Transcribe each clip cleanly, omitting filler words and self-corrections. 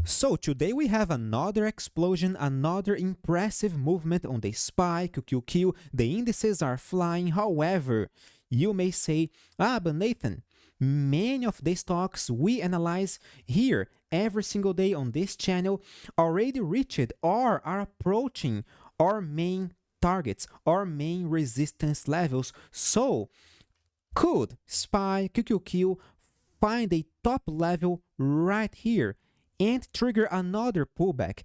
So today we have another explosion, another impressive movement on the SPY, QQQ. The indices are flying. However, you may say, but Nathan, many of the stocks we analyze here every single day on this channel already reached or are approaching our main targets, our main resistance levels. So could SPY, QQQ find a top level right here and trigger another pullback?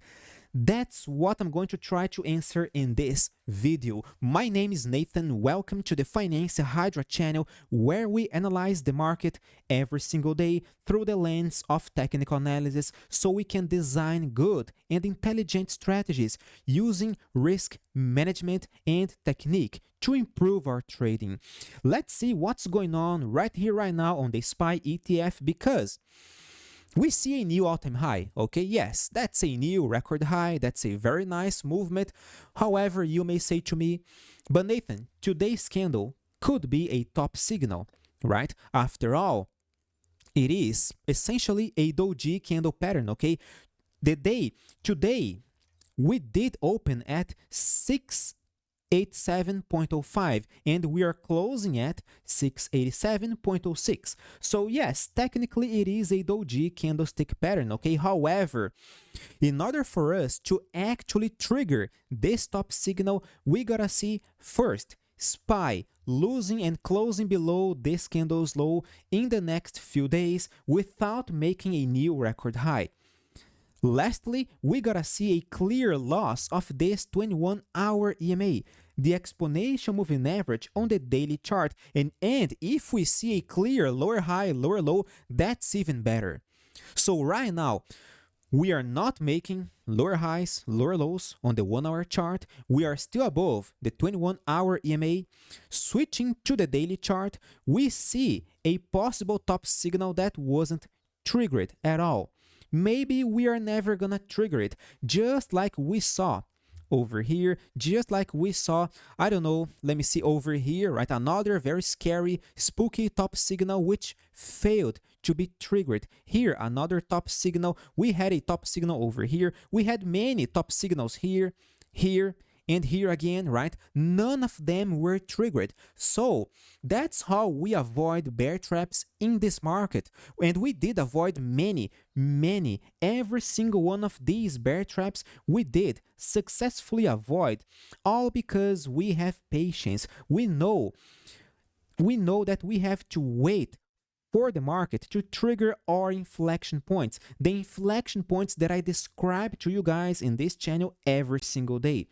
That's what I'm going to try to answer in this video. My name is Nathan. Welcome to the Finance Hydra channel, where we analyze the market every single day through the lens of technical analysis so we can design good and intelligent strategies using risk management and technique to improve our trading. Let's see what's going on right here, right now on the SPY ETF, because we see a new all-time high, okay? Yes, that's a new record high. That's a very nice movement. However, you may say to me, but Nathan, today's candle could be a top signal, right? After all, it is essentially a doji candle pattern, okay? Today, we did open at 687.05 and we are closing at 687.06. So yes, technically it is a doji candlestick pattern, okay? However, in order for us to actually trigger this top signal, we gotta see first SPY losing and closing below this candle's low in the next few days without making a new record high. Lastly, we gotta see a clear loss of this 21-hour EMA, the exponential moving average on the daily chart, and if we see a clear lower high, lower low, that's even better. So right now, we are not making lower highs, lower lows on the 1-hour chart. We are still above the 21-hour EMA. Switching to the daily chart, we see a possible top signal that wasn't triggered at all. Maybe we are never gonna trigger it, just like we saw over here, just like we saw, I don't know, let me see over here, right? Another very scary, spooky top signal which failed to be triggered. Here, another top signal. We had a top signal over here. We had many top signals here, here, and here again, right? None of them were triggered. So that's how we avoid bear traps in this market. And we did avoid many, every single one of these bear traps we did successfully avoid, all because we have patience. We know that we have to wait for the market to trigger our inflection points, the inflection points that I describe to you guys in this channel every single day.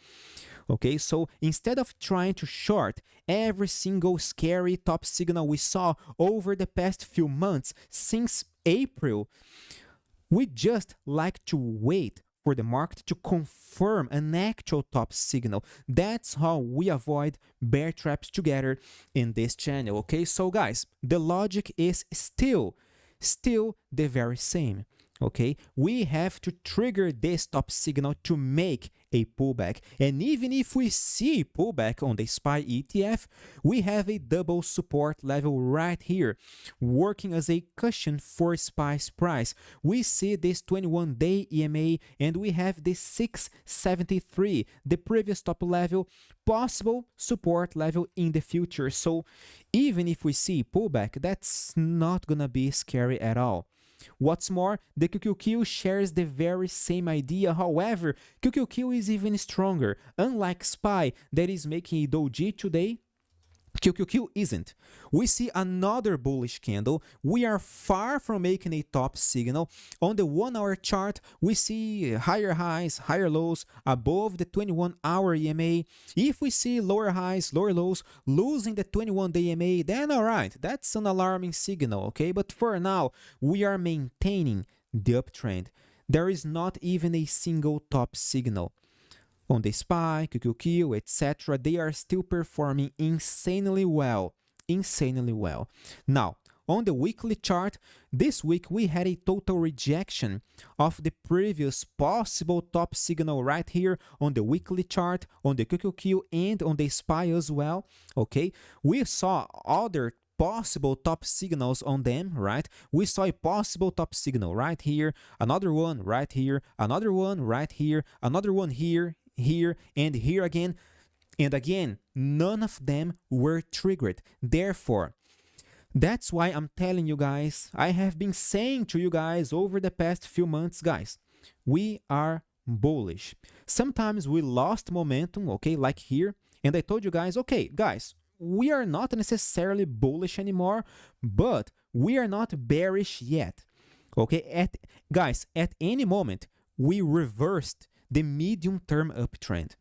Okay, so instead of trying to short every single scary top signal we saw over the past few months since April, we just like to wait for the market to confirm an actual top signal. That's how we avoid bear traps together in this channel, okay? So guys, the logic is still the very same, okay? We have to trigger this top signal to make a pullback. And even if we see pullback on the SPY ETF, we have a double support level right here, working as a cushion for SPY's price. We see this 21-day EMA and we have this 673, the previous top level, possible support level in the future. So even if we see pullback, that's not gonna be scary at all. What's more, the QQQ shares the very same idea. However, QQQ is even stronger. Unlike SPY that is making a doji today, QQQ isn't. We see another bullish candle. We are far from making a top signal. On the 1-hour chart, we see higher highs, higher lows above the 21-hour EMA. If we see lower highs, lower lows, losing the 21-day EMA, then all right, that's an alarming signal, okay? But for now, we are maintaining the uptrend. There is not even a single top signal. On the SPY, QQQ, etc., they are still performing insanely well. Now, on the weekly chart, this week we had a total rejection of the previous possible top signal right here on the weekly chart, on the QQQ, and on the SPY as well, okay? We saw other possible top signals on them, right? We saw a possible top signal right here, another one right here, another one right here, another one here, here, and here again. And again, none of them were triggered. Therefore, that's why I'm telling you guys, I have been saying to you guys over the past few months, guys, we are bullish. Sometimes we lost momentum, okay, like here, and I told you guys, okay, guys, we are not necessarily bullish anymore, but we are not bearish yet, okay? Guys, at any moment, we reversed the medium-term uptrend.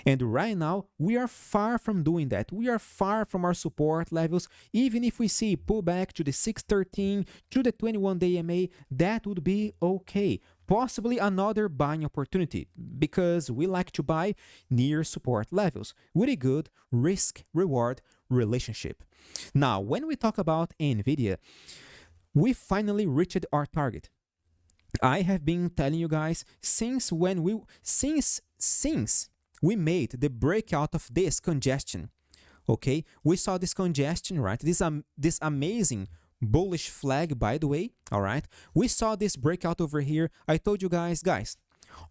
And right now, we are far from doing that. We are far from our support levels. Even if we see pullback to the 613, to the 21-day MA, that would be okay. Possibly another buying opportunity, because we like to buy near support levels with a good risk-reward relationship. Now, when we talk about NVIDIA, we finally reached our target. I have been telling you guys since we made the breakout of this congestion, okay? We saw this congestion, right? This amazing bullish flag, by the way, all right? We saw this breakout over here. I told you guys,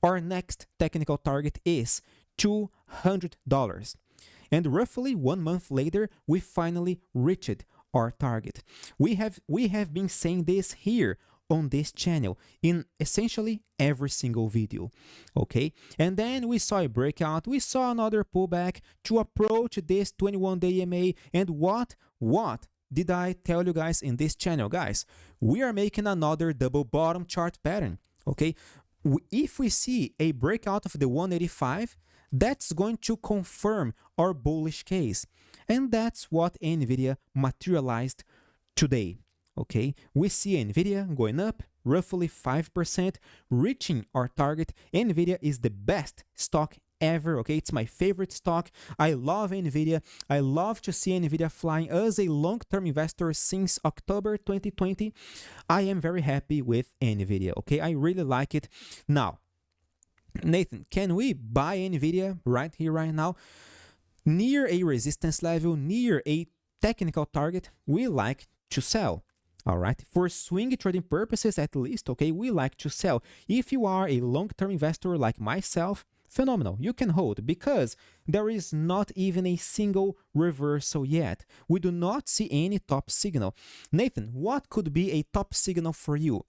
our next technical target is $200. And roughly 1 month later, we finally reached our target. We have been saying this here on this channel in essentially every single video, okay? And then we saw a breakout, we saw another pullback to approach this 21-day MA, and what did I tell you guys in this channel? Guys, we are making another double bottom chart pattern, okay? If we see a breakout of the 185, that's going to confirm our bullish case, and that's what NVIDIA materialized today. Okay, we see Nvidia going up roughly 5%, reaching our target. Nvidia is the best stock ever, okay? It's my favorite stock. I love Nvidia. I love to see Nvidia flying. As a long-term investor since October 2020, I am very happy with Nvidia, okay? I really like it. Now, Nathan, can we buy Nvidia right here, right now? Near a resistance level, near a technical target, we like to sell. All right, for swing trading purposes at least, okay, we like to sell. If you are a long-term investor like myself, phenomenal, you can hold, because there is not even a single reversal yet. We do not see any top signal. Nathan, what could be a top signal for you?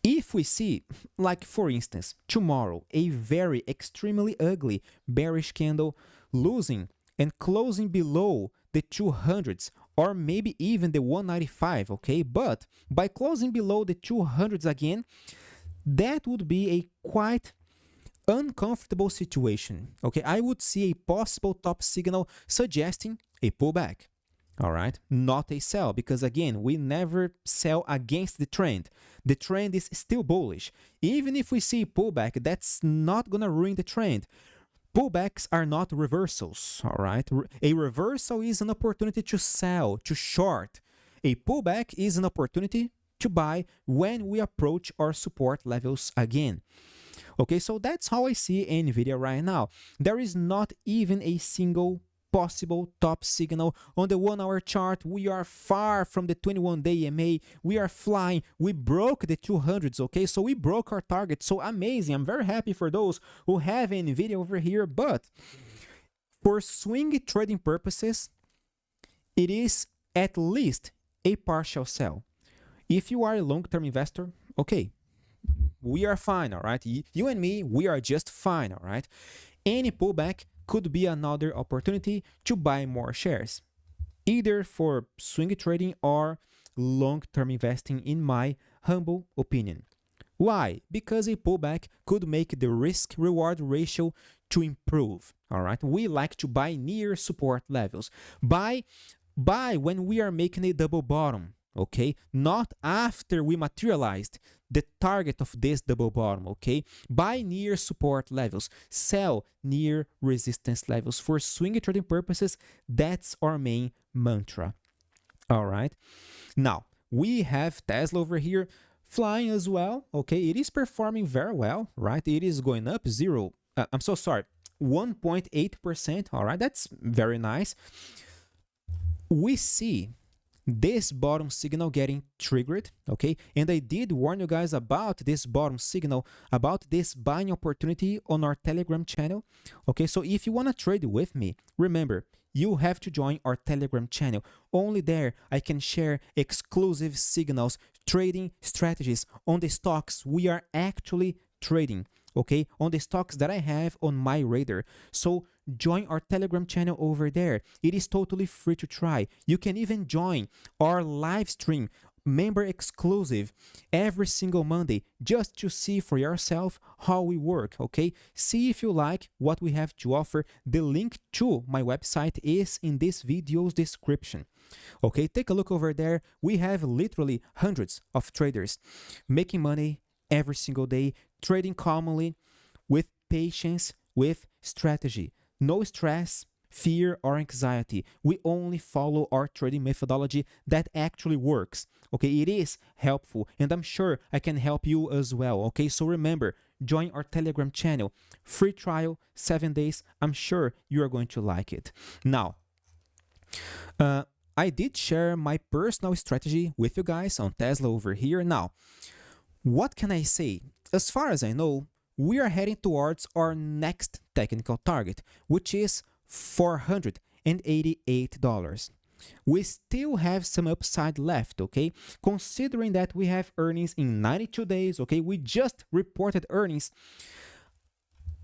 If we see, like for instance, tomorrow, a very extremely ugly bearish candle losing and closing below the 200s, or maybe even the 195, okay? But by closing below the 200s again, that would be a quite uncomfortable situation, okay? I would see a possible top signal suggesting a pullback, all right? Not a sell, because again, we never sell against the trend. The trend is still bullish. Even if we see pullback, that's not gonna ruin the trend. Pullbacks are not reversals, all right? A reversal is an opportunity to sell, to short. A pullback is an opportunity to buy when we approach our support levels again. Okay, so that's how I see NVIDIA right now. There is not even a single possible top signal on the 1 hour chart. We are far from the 21-day MA. We are flying. We broke the 200s, okay? So we broke our target. So amazing. I'm very happy for those who have NVIDIA over here. But for swing trading purposes, it is at least a partial sell. If you are a long-term investor, okay, we are fine, all right? You and me, we are just fine, all right? Any pullback could be another opportunity to buy more shares, either for swing trading or long-term investing, in my humble opinion. Why? Because a pullback could make the risk-reward ratio to improve, all right? We like to buy near support levels. Buy when we are making a double bottom, okay? Not after we materialized the target of this double bottom, okay? Buy near support levels, sell near resistance levels. For swing trading purposes, that's our main mantra, all right? Now, we have Tesla over here flying as well, okay? It is performing very well, right? It is going up 1.8%, all right? That's very nice. We see this bottom signal getting triggered, okay? And I did warn you guys about this bottom signal, about this buying opportunity on our Telegram channel, okay? So if you want to trade with me, remember, you have to join our Telegram channel. Only there I can share exclusive signals, trading strategies on the stocks we are actually trading, okay, on the stocks that I have on my radar. So join our Telegram channel over there. It is totally free to try. You can even join our live stream, member exclusive, every single Monday, just to see for yourself how we work, okay? See if you like what we have to offer. The link to my website is in this video's description. Okay, take a look over there. We have literally hundreds of traders making money every single day, trading calmly, with patience, with strategy. No stress, fear, or anxiety. We only follow our trading methodology that actually works. Okay, it is helpful, and I'm sure I can help you as well. Okay, so remember, join our Telegram channel. Free trial, 7 days. I'm sure you are going to like it. Now, I did share my personal strategy with you guys on Tesla over here. Now, what can I say? As far as I know, we are heading towards our next technical target, which is $488. We still have some upside left, okay? Considering that we have earnings in 92 days, okay? We just reported earnings.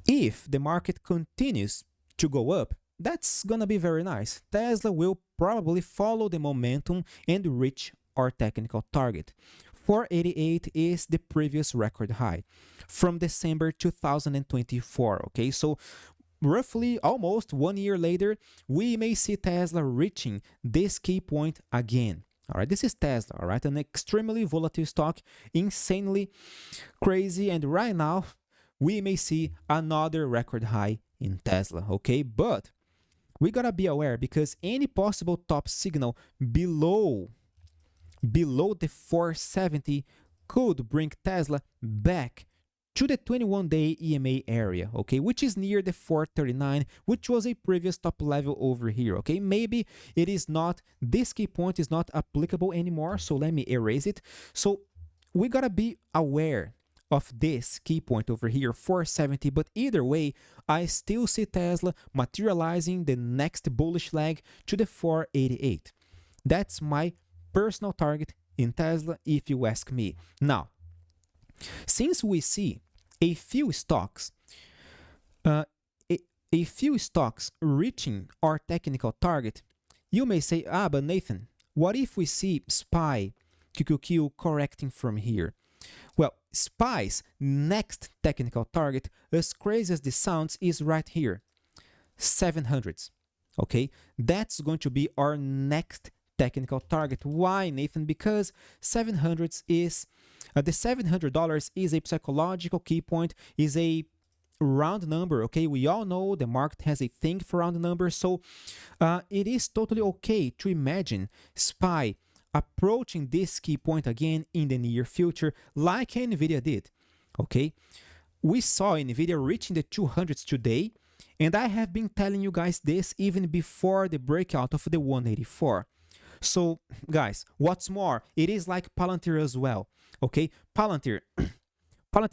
If the market continues to go up, that's gonna be very nice. Tesla will probably follow the momentum and reach our technical target. 488 is the previous record high from December 2024, okay? So roughly almost 1 year later, we may see Tesla reaching this key point again. All right, this is Tesla, all right? An extremely volatile stock, insanely crazy, and right now we may see another record high in Tesla, okay? But we gotta be aware, because any possible top signal below the 470 could bring Tesla back to the 21-day EMA area, okay, which is near the 439, which was a previous top level over here, okay? Maybe it is not, this key point is not applicable anymore, so let me erase it. So we gotta be aware of this key point over here, 470, but either way, I still see Tesla materializing the next bullish leg to the 488. That's my personal target in Tesla, if you ask me. Now, since we see a few stocks reaching our technical target, you may say, but Nathan, what if we see SPY, QQQ correcting from here? Well, SPY's next technical target, as crazy as this sounds, is right here, 700s, okay? That's going to be our next technical target. Why, Nathan? Because 700s is the $700 is a psychological key point, is a round number, okay? We all know the market has a thing for round numbers, so it is totally okay to imagine SPY approaching this key point again in the near future, like Nvidia did, okay? We saw Nvidia reaching the 200s today, and I have been telling you guys this even before the breakout of the 184. So, guys, what's more, it is like Palantir as well, okay? Palantir,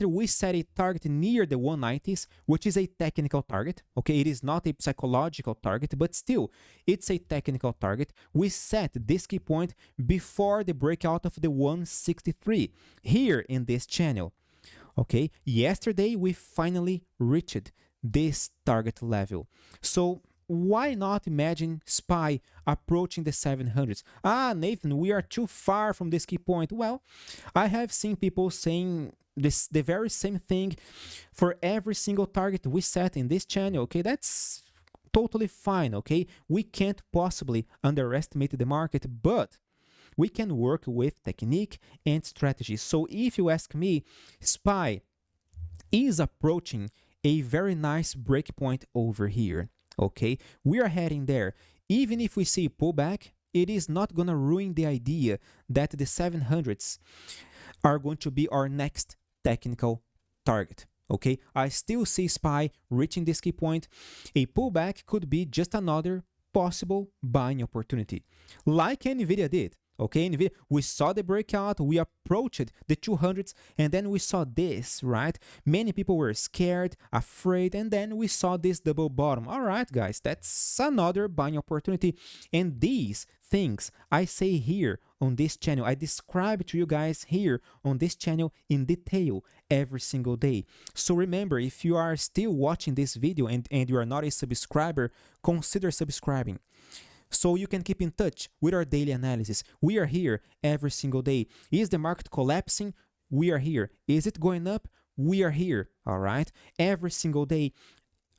we set a target near the 190s, which is a technical target, okay? It is not a psychological target, but still, it's a technical target. We set this key point before the breakout of the 163 here in this channel, okay? Yesterday, we finally reached this target level. So, why not imagine SPY approaching the 700s? Nathan, we are too far from this key point. Well, I have seen people saying the very same thing for every single target we set in this channel, okay? That's totally fine, okay? We can't possibly underestimate the market, but we can work with technique and strategy. So if you ask me, SPY is approaching a very nice breakpoint over here. Okay, we are heading there. Even if we see pullback, it is not gonna ruin the idea that the 700s are going to be our next technical target. Okay, I still see SPY reaching this key point. A pullback could be just another possible buying opportunity, like Nvidia did. Okay, Nvidia, we saw the breakout, we approached the 200s, and then we saw this, right? Many people were scared, afraid, and then we saw this double bottom. All right, guys, that's another buying opportunity. And these things I say here on this channel, I describe to you guys here on this channel in detail every single day. So remember, if you are still watching this video and you are not a subscriber, consider subscribing, so you can keep in touch with our daily analysis. We are here every single day. Is the market collapsing? We are here. Is it going up? We are here, all right? Every single day,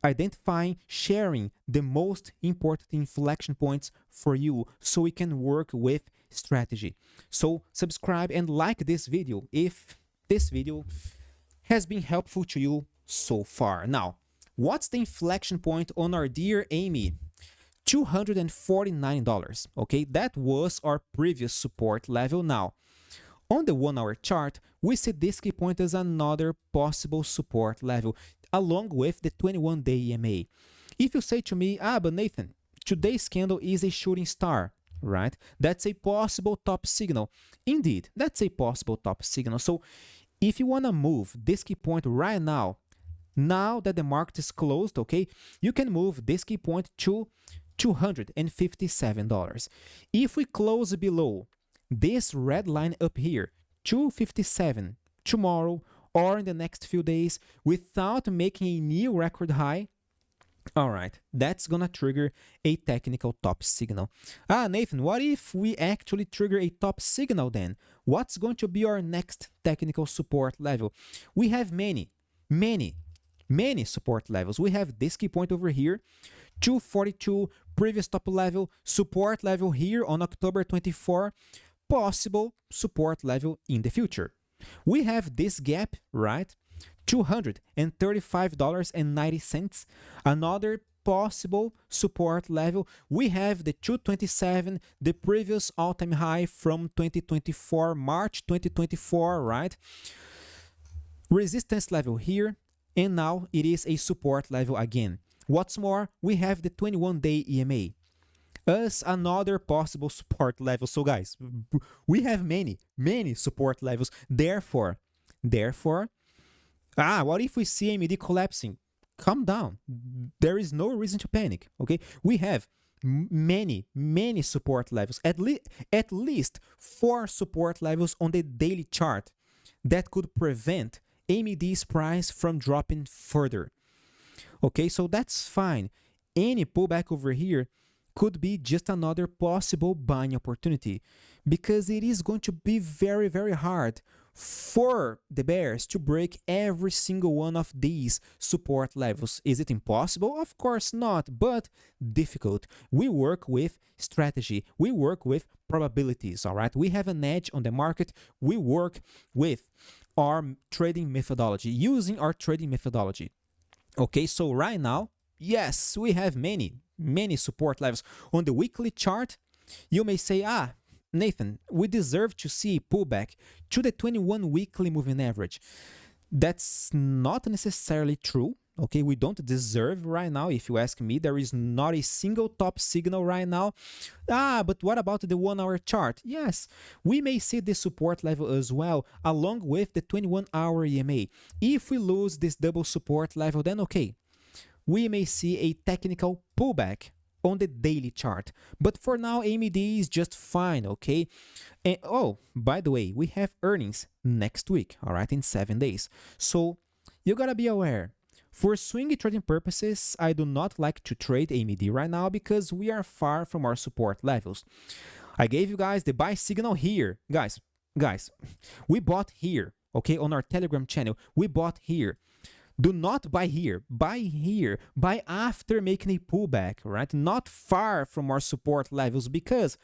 identifying, sharing the most important inflection points for you so we can work with strategy. So subscribe and like this video if this video has been helpful to you so far. Now, what's the inflection point on our dear AMD? $249, okay? That was our previous support level. Now, on the 1 hour chart, we see this key point as another possible support level, along with the 21-day EMA. If you say to me, but Nathan, today's candle is a shooting star, right? That's a possible top signal. Indeed, that's a possible top signal. So if you want to move this key point right now that the market is closed, okay, you can move this key point to $257. If we close below this red line up here, 257, tomorrow or in the next few days without making a new record high, all right, that's gonna trigger a technical top signal. Nathan, what if we actually trigger a top signal then? What's going to be our next technical support level? We have many support levels. We have this key point over here, 242, previous top level, support level here on October 24, possible support level in the future. We have this gap, right? $235.90, another possible support level. We have the 227, the previous all-time high from 2024, March 2024, right? Resistance level here, and now it is a support level again. What's more, we have the 21-day EMA as another possible support level. So guys, we have many support levels. Therefore, what if we see AMD collapsing? Calm down. There is no reason to panic, okay? We have many support levels, at least 4 support levels on the daily chart that could prevent AMD's price from dropping further. Okay, so that's fine. Any pullback over here could be just another possible buying opportunity, because it is going to be very hard for the bears to break every single one of these support levels. Is it impossible? Of course not, but difficult. We work with strategy. We work with probabilities, all right? We have an edge on the market. We work with our trading methodology, using our trading methodology. Okay, so right now, yes, we have many support levels. On the weekly chart, you may say, Nathan, we deserve to see a pullback to the 21 weekly moving average. That's not necessarily true. Okay, we don't deserve right now. If you ask me, there is not a single top signal right now. But what about the 1 hour chart? Yes, we may see this support level as well, along with the 21-hour EMA. If we lose this double support level, then okay, we may see a technical pullback on the daily chart. But for now, AMD is just fine, okay? And by the way, we have earnings next week, all right, in 7 days. So you gotta be aware. For swing trading purposes, I do not like to trade AMD right now because we are far from our support levels. I gave you guys the buy signal here. Guys, we bought here, okay, on our Telegram channel. We bought here. Do not buy here. Buy here. Buy after making a pullback, right? Not far from our support levels, because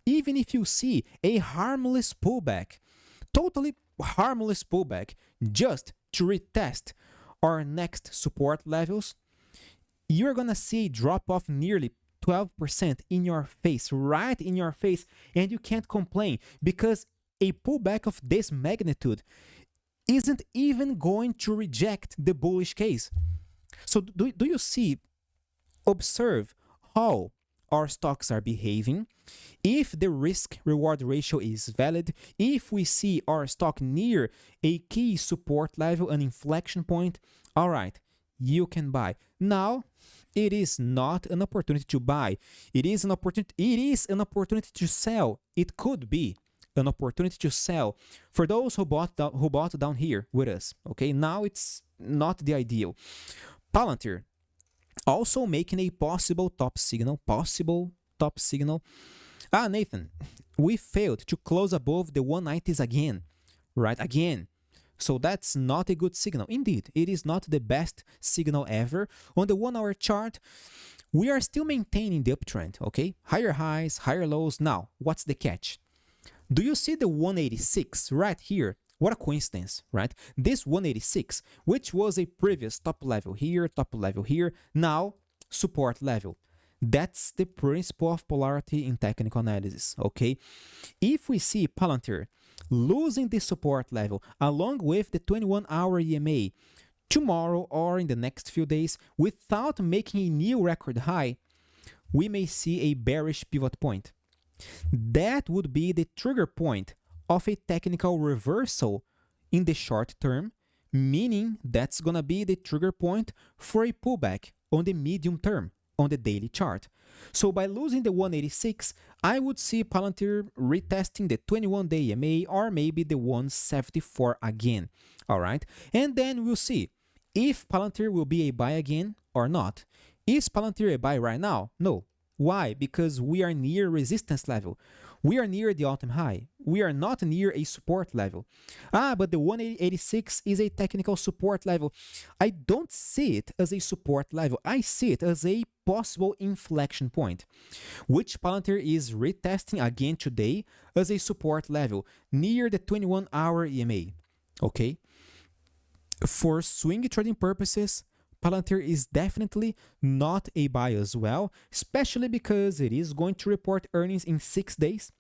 even if you see a harmless pullback, totally harmless pullback, just to retest our next support levels, you're gonna see a drop off nearly 12% in your face, right in your face, and you can't complain, because a pullback of this magnitude isn't even going to reject the bullish case. So do you see, observe how our stocks are behaving, if the risk-reward ratio is valid, if we see our stock near a key support level, an inflection point, all right, you can buy. Now, it is not an opportunity to buy. It is an opportunity to sell. It could be an opportunity to sell for those who bought down here with us. Okay, now it's not the ideal. Palantir also making a possible top signal. Nathan, we failed to close above the 190s again, right? Again. So that's not a good signal. Indeed, it is not the best signal ever. On the 1 hour chart, we are still maintaining the uptrend, okay? Higher highs, higher lows. Now, what's the catch? Do you see the 186 right here? What a coincidence, right? This 186, which was a previous top level here, now support level. That's the principle of polarity in technical analysis, okay? If we see Palantir losing the support level along with the 21-hour EMA tomorrow or in the next few days without making a new record high, we may see a bearish pivot point. That would be the trigger point of a technical reversal in the short term, meaning that's gonna be the trigger point for a pullback on the medium term, on the daily chart. So by losing the 186, I would see Palantir retesting the 21-day EMA or maybe the 174 again, all right? And then we'll see if Palantir will be a buy again or not. Is Palantir a buy right now? No. Why? Because we are near resistance level. We are near the all-time high. We are not near a support level. But the 186 is a technical support level. I don't see it as a support level. I see it as a possible inflection point, which Palantir is retesting again today as a support level near the 21-hour EMA. Okay? For swing trading purposes, Palantir is definitely not a buy as well, especially because it is going to report earnings in 6 days.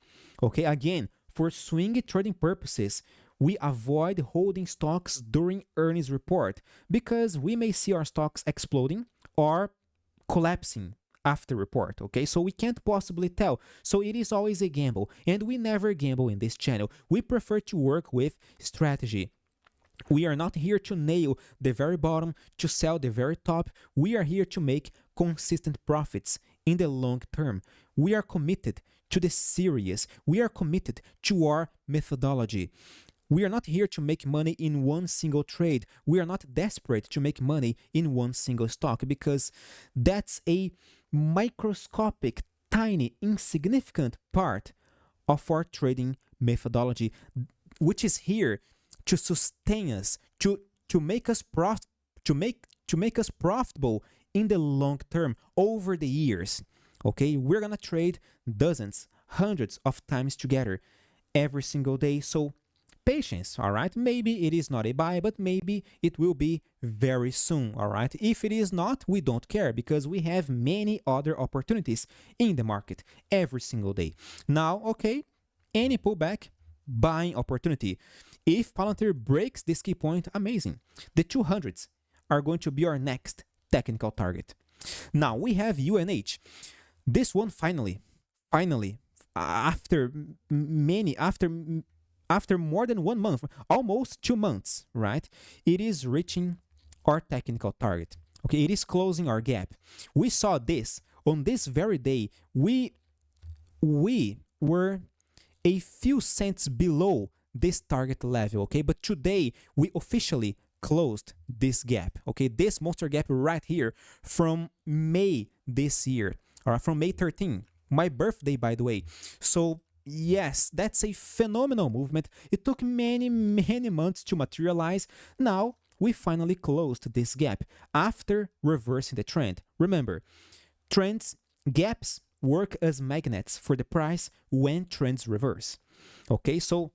Okay, again, for swing trading purposes, we avoid holding stocks during earnings report because we may see our stocks exploding or collapsing after report. Okay, so we can't possibly tell. So it is always a gamble, and we never gamble in this channel. We prefer to work with strategy. We are not here to nail the very bottom, to sell the very top. We are here to make consistent profits in the long term. We are committed to the series. We are committed to our methodology. We are not here to make money in one single trade. We are not desperate to make money in one single stock because that's a microscopic, tiny, insignificant part of our trading methodology, which is here to sustain us, to make us profitable in the long term over the years. Okay, we're gonna trade dozens, hundreds of times together every single day. So patience, all right? Maybe it is not a buy, but maybe it will be very soon, all right? If it is not, we don't care because we have many other opportunities in the market every single day. Now, okay, any pullback, buying opportunity. If Palantir breaks this key point, amazing. The 200s are going to be our next technical target. Now we have UNH. This one finally, after more than 1 month, almost 2 months, right? It is reaching our technical target. Okay, it is closing our gap. We saw this on this very day. We were a few cents below this target level, okay? But today, we officially closed this gap, okay? This monster gap right here from May this year, or from May 13, my birthday, by the way. So, yes, that's a phenomenal movement. It took many months to materialize. Now, we finally closed this gap after reversing the trend. Remember, trends, gaps, work as magnets for the price when trends reverse. Okay, so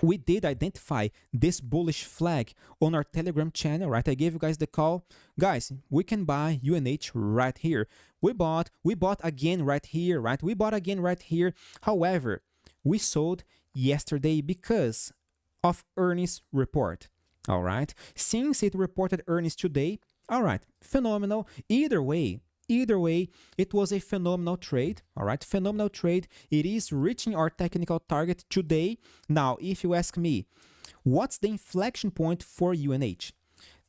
we did identify this bullish flag on our Telegram channel, right? I gave you guys the call. Guys, we can buy UNH right here. We bought again right here, right? We bought again right here. However, we sold yesterday because of earnings report, all right? Since it reported earnings today, all right, phenomenal. Either way, either way, it was a phenomenal trade, all right? Phenomenal trade. It is reaching our technical target today. Now, if you ask me, what's the inflection point for UNH?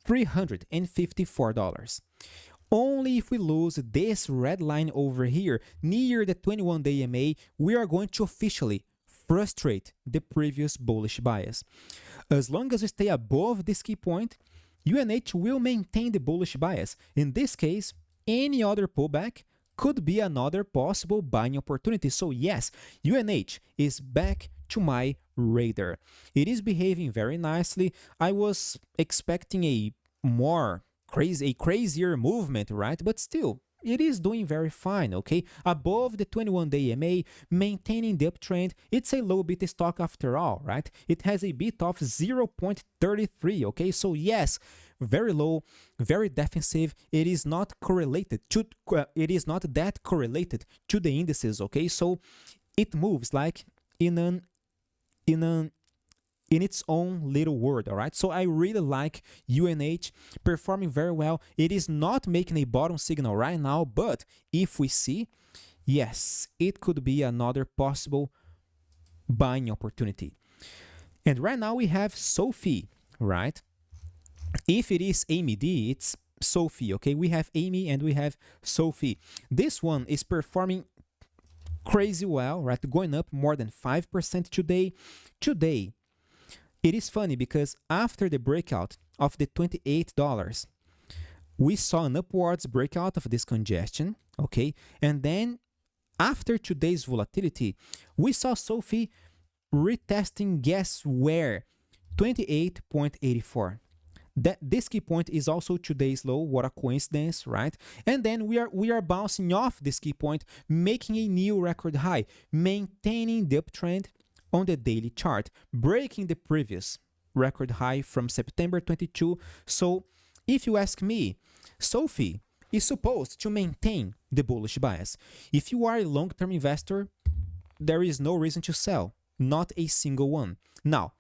$354. Only if we lose this red line over here near the 21-day MA, we are going to officially frustrate the previous bullish bias. As long as we stay above this key point, UNH will maintain the bullish bias. In this case, any other pullback could be another possible buying opportunity. So yes, UNH is back to my radar. It is behaving very nicely. I was expecting a crazier movement, right? But still, it is doing very fine, okay? Above the 21-day MA, maintaining the uptrend. It's a low beta stock after all, right? It has a beta of 0.33, okay? So yes, very low, very defensive. It is not correlated to that correlated to the indices, okay? So it moves like in its own little world, all right? So I really like UNH performing very well. It is not making a bottom signal right now, but if we see, yes, it could be another possible buying opportunity. And right now we have SoFi, right? If it is AMD, it's SoFi, okay? We have AMD and we have SoFi. This one is performing crazy well, right? Going up more than 5% today. Today, it is funny because after the breakout of the $28, we saw an upwards breakout of this congestion, okay? And then after today's volatility, we saw SoFi retesting, guess where? 28.84. This key point is also today's low. What a coincidence, right? And then we are bouncing off this key point, making a new record high, maintaining the uptrend on the daily chart, breaking the previous record high from September 22. So if you ask me, SoFi is supposed to maintain the bullish bias. If you are a long-term investor, there is no reason to sell, not a single one. Now,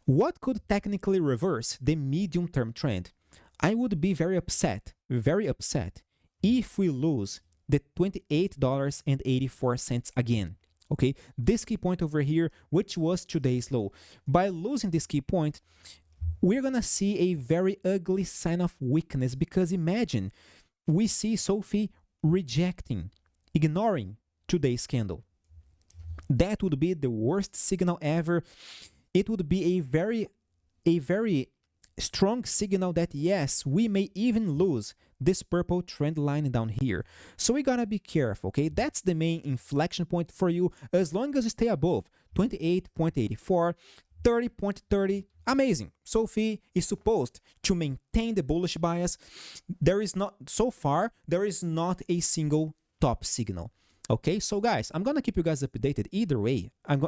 what could technically reverse the medium-term trend? I would be very upset, if we lose the $28.84 again. Okay, this key point over here, which was today's low. By losing this key point, we're gonna see a very ugly sign of weakness, because imagine we see SoFi rejecting, ignoring today's candle. That would be the worst signal ever. It would be a very strong signal that yes, we may even lose this purple trend line down here. So we gotta be careful, okay? That's the main inflection point for you. As long as you stay above 28.84, 30.30, amazing. SoFi is supposed to maintain the bullish bias. So far, there is not a single top signal. Okay, so guys, I'm gonna keep you guys updated. Either way, I'm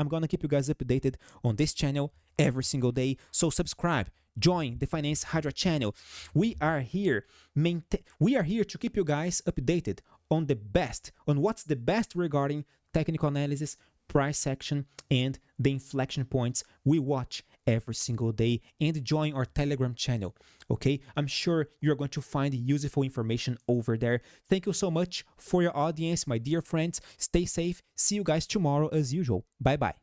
gonna keep you guys updated on this channel every single day. So subscribe, join the Finance Hydra channel. We are here to keep you guys updated on what's the best regarding technical analysis, price action, and the inflection points we watch every single day. And join our Telegram channel, okay? I'm sure you're going to find useful information over there. Thank you so much for your audience, my dear friends. Stay safe. See you guys tomorrow as usual. Bye bye.